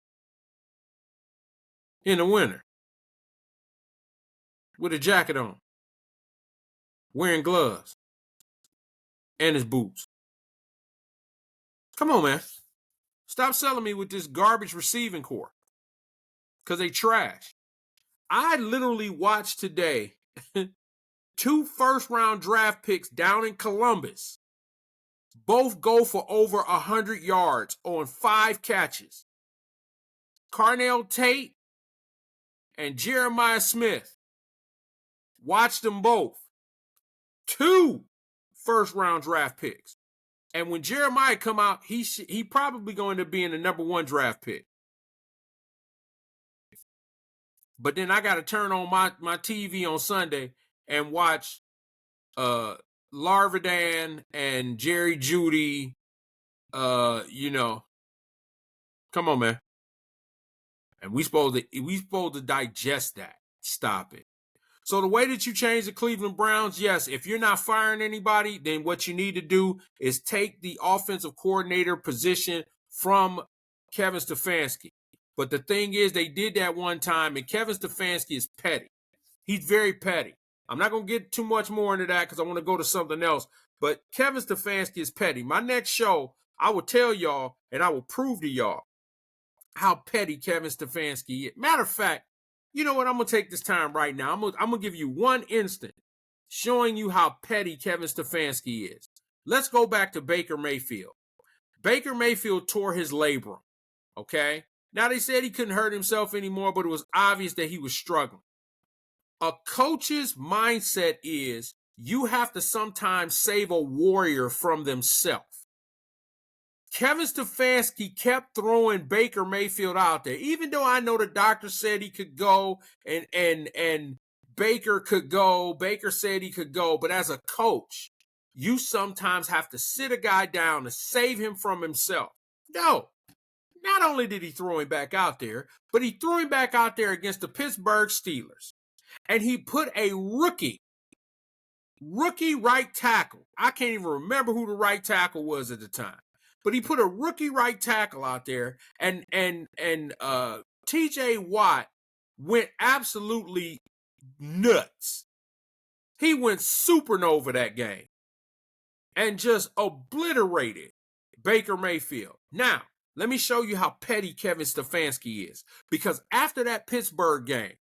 in the winter with a jacket on, wearing gloves and his boots. Come on, man. Stop selling me with this garbage receiving corps, because they trash. I literally watched today 2 first-round draft picks down in Columbus both go for over 100 yards on 5 catches. Carnell Tate and Jeremiah Smith. Watched them both. 2 first-round draft picks. And when Jeremiah come out, he probably going to be in the number 1 draft pick. But then I got to turn on my TV on Sunday and watch Larvadan and Jerry Jeudy. Come on, man. And we supposed to digest that. Stop it. So the way that you change the Cleveland Browns, yes, if you're not firing anybody, then what you need to do is take the offensive coordinator position from Kevin Stefanski. But the thing is, they did that one time, and Kevin Stefanski is petty. He's very petty. I'm not going to get too much more into that because I want to go to something else. But Kevin Stefanski is petty. My next show, I will tell y'all and I will prove to y'all how petty Kevin Stefanski is. Matter of fact, you know what? I'm going to take this time right now. I'm going to give you one instant showing you how petty Kevin Stefanski is. Let's go back to Baker Mayfield. Baker Mayfield tore his labrum, okay? Now, they said he couldn't hurt himself anymore, but it was obvious that he was struggling. A coach's mindset is you have to sometimes save a warrior from themselves. Kevin Stefanski kept throwing Baker Mayfield out there, even though I know the doctor said he could go and Baker could go. Baker said he could go. But as a coach, you sometimes have to sit a guy down and save him from himself. No. Not only did he throw him back out there, but he threw him back out there against the Pittsburgh Steelers. And he put a rookie right tackle. I can't even remember who the right tackle was at the time. But he put a rookie right tackle out there, and T.J. Watt went absolutely nuts. He went supernova that game and just obliterated Baker Mayfield. Now, let me show you how petty Kevin Stefanski is. Because after that Pittsburgh game,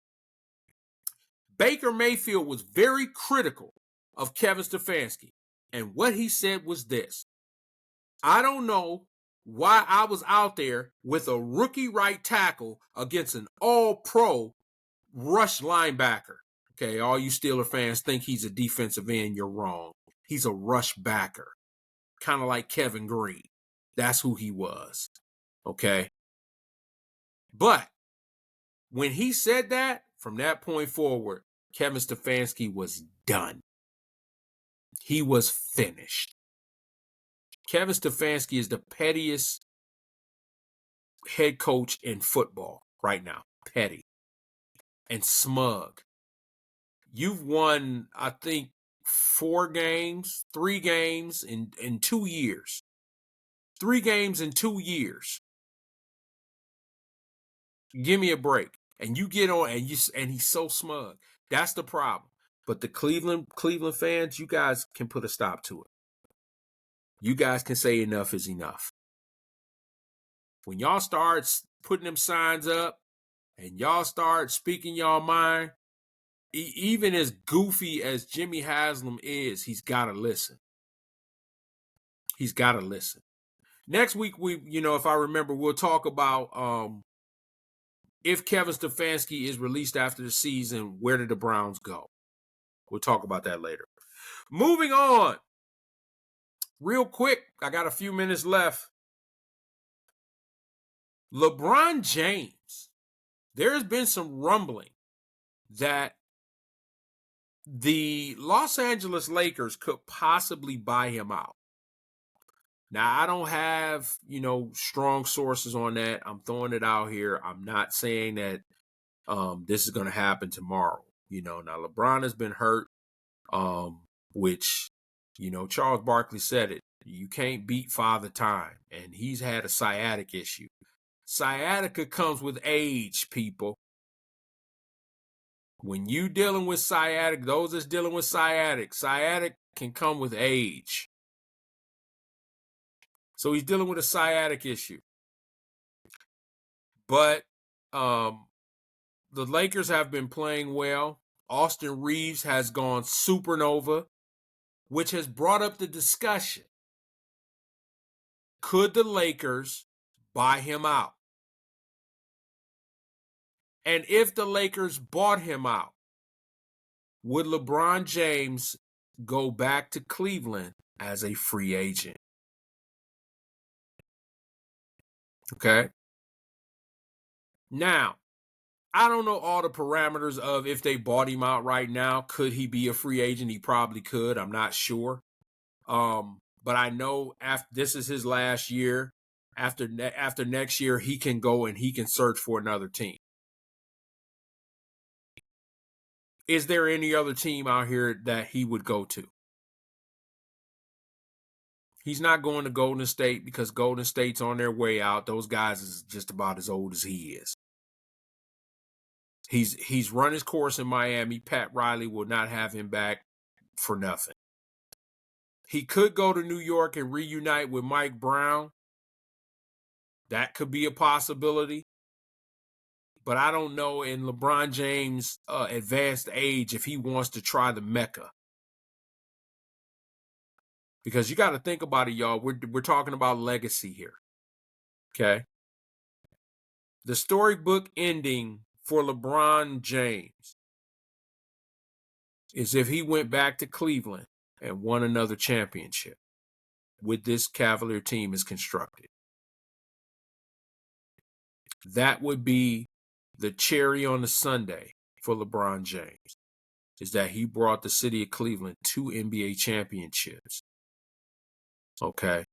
Baker Mayfield was very critical of Kevin Stefanski. And what he said was this: I don't know why I was out there with a rookie right tackle against an all-pro rush linebacker. Okay, all you Steeler fans think he's a defensive end, you're wrong. He's a rush backer, kind of like Kevin Green. That's who he was, okay? But when he said that, from that point forward, Kevin Stefanski was done. He was finished. Kevin Stefanski is the pettiest head coach in football right now. Petty and smug. You've won, I think, 3 games in 2 years. 3 games in 2 years. Give me a break. And you get on and he's so smug. That's the problem. But the Cleveland fans, you guys can put a stop to it. You guys can say enough is enough. When y'all start putting them signs up and y'all start speaking y'all mind, even as goofy as Jimmy Haslam is, he's got to listen. He's got to listen. Next week, if I remember, we'll talk about if Kevin Stefanski is released after the season, where did the Browns go? We'll talk about that later. Moving on. Real quick, I got a few minutes left. LeBron James, there's been some rumbling that the Los Angeles Lakers could possibly buy him out. Now, I don't have, strong sources on that. I'm throwing it out here. I'm not saying that this is going to happen tomorrow. Now LeBron has been hurt, which, Charles Barkley said it. You can't beat Father Time, and he's had a sciatic issue. Sciatica comes with age, people. When you dealing with sciatic, those that's dealing with sciatic can come with age. So he's dealing with a sciatic issue. But the Lakers have been playing well. Austin Reeves has gone supernova, which has brought up the discussion. Could the Lakers buy him out? And if the Lakers bought him out, would LeBron James go back to Cleveland as a free agent? Okay. Now, I don't know all the parameters of if they bought him out right now. Could he be a free agent? He probably could. I'm not sure. But I know after this is his last year. After next year, he can go and he can search for another team. is there any other team out here that he would go to? He's not going to Golden State because Golden State's on their way out. Those guys is just about as old as he is. He's run his course in Miami. Pat Riley will not have him back for nothing. He could go to New York and reunite with Mike Brown. That could be a possibility. But I don't know in LeBron James' advanced age if he wants to try the Mecca. Because you got to think about it, y'all. We're talking about legacy here. Okay? The storybook ending for LeBron James is if he went back to Cleveland and won another championship with this Cavalier team as constructed. That would be the cherry on the sundae for LeBron James, is that he brought the city of Cleveland 2 NBA championships. Okay.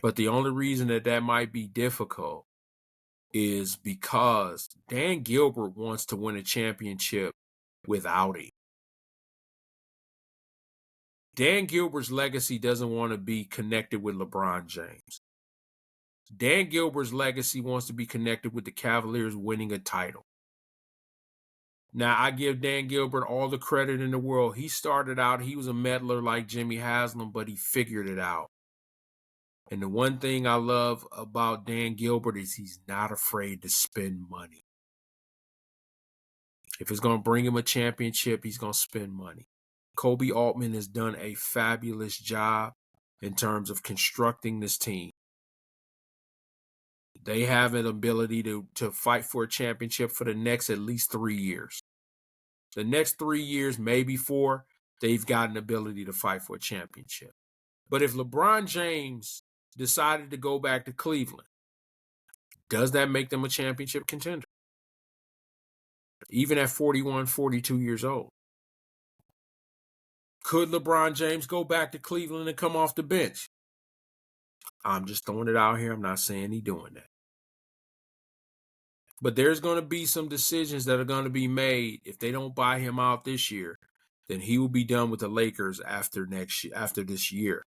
But the only reason that might be difficult is because Dan Gilbert wants to win a championship without him. Dan Gilbert's legacy doesn't want to be connected with LeBron James. Dan Gilbert's legacy wants to be connected with the Cavaliers winning a title. Now, I give Dan Gilbert all the credit in the world. He started out, he was a meddler like Jimmy Haslam, but he figured it out. And the one thing I love about Dan Gilbert is he's not afraid to spend money. If it's going to bring him a championship, he's going to spend money. Kobe Altman has done a fabulous job in terms of constructing this team. They have an ability to fight for a championship for the next at least 3 years. The next 3 years, maybe 4, they've got an ability to fight for a championship. But if LeBron James decided to go back to Cleveland, does that make them a championship contender? Even at 41, 42 years old. Could LeBron James go back to Cleveland and come off the bench? I'm just throwing it out here. I'm not saying he's doing that. But there's going to be some decisions that are going to be made. If they don't buy him out this year, then he will be done with the Lakers after this year.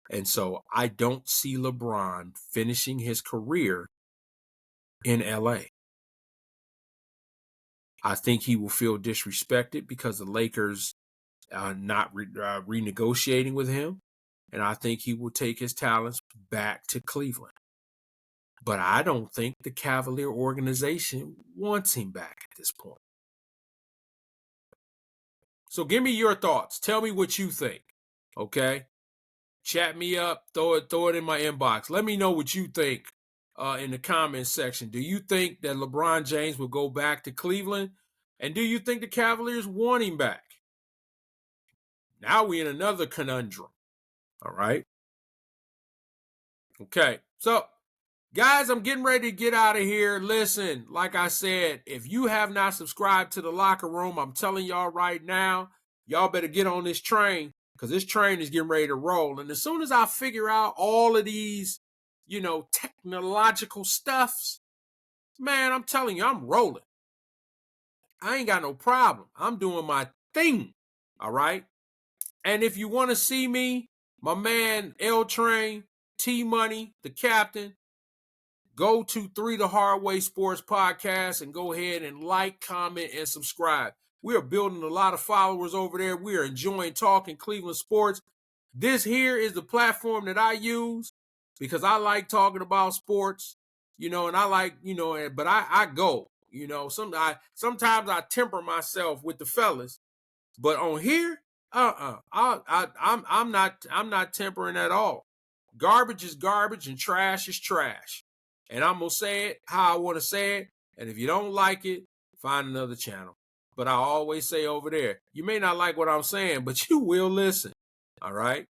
And so I don't see LeBron finishing his career in LA. I think he will feel disrespected because the Lakers are not renegotiating with him. And I think he will take his talents back to Cleveland. But I don't think the Cavalier organization wants him back at this point. So give me your thoughts. Tell me what you think. Okay? Chat me up. Throw it in my inbox. Let me know what you think in the comments section. Do you think that LeBron James will go back to Cleveland? And do you think the Cavaliers want him back? Now we're in another conundrum. All right? Okay. So, guys, I'm getting ready to get out of here. Listen, like I said, if you have not subscribed to the Locker Room, I'm telling y'all right now, y'all better get on this train because this train is getting ready to roll. And as soon as I figure out all of these, technological stuffs, man, I'm telling you, I'm rolling. I ain't got no problem. I'm doing my thing. All right? And if you want to see me, my man L Train, T Money, the captain, go to 3 The Hard Way Sports Podcast and go ahead and like, comment, and subscribe. We are building a lot of followers over there. We are enjoying talking Cleveland sports. This here is the platform that I use because I like talking about sports, and I like, but I go, sometimes I temper myself with the fellas, but on here, I'm not tempering at all. Garbage is garbage and trash is trash. And I'm going to say it how I want to say it. And if you don't like it, find another channel. But I always say over there, you may not like what I'm saying, but you will listen. All right?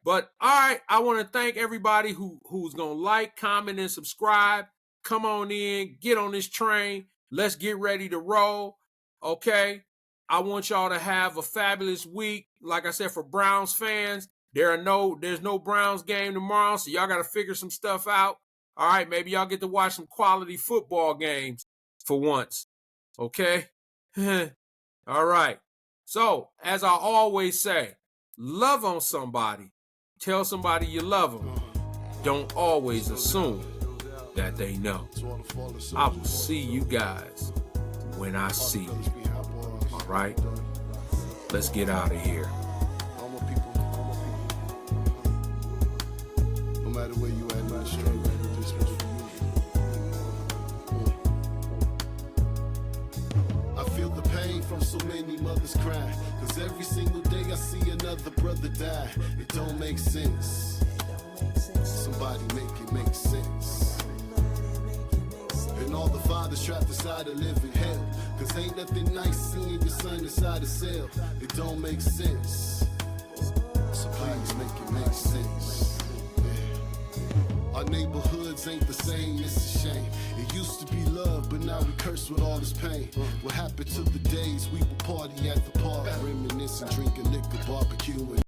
But, all right, I want to thank everybody who's going to like, comment, and subscribe. Come on in. Get on this train. Let's get ready to roll. Okay? I want y'all to have a fabulous week. Like I said, for Browns fans, there's no Browns game tomorrow, so y'all got to figure some stuff out. All right, maybe y'all get to watch some quality football games for once. Okay? All right. So, as I always say, love on somebody. Tell somebody you love them. Don't always assume that they know. I will see you guys when I see you. All right? Let's get out of here. No matter where you at, not straight, this was for you. I feel the pain from so many mothers crying, cause every single day I see another brother die. It don't make sense. Somebody make it make sense. And all the fathers trapped inside a living hell, cause ain't nothing nice seeing your son inside a cell. It don't make sense. So please make it make sense. Yeah. Our neighborhoods ain't the same, it's a shame. It used to be love, but now we curse with all this pain. What happened to the days we would party at the park, reminiscing, drinking liquor, barbecuing?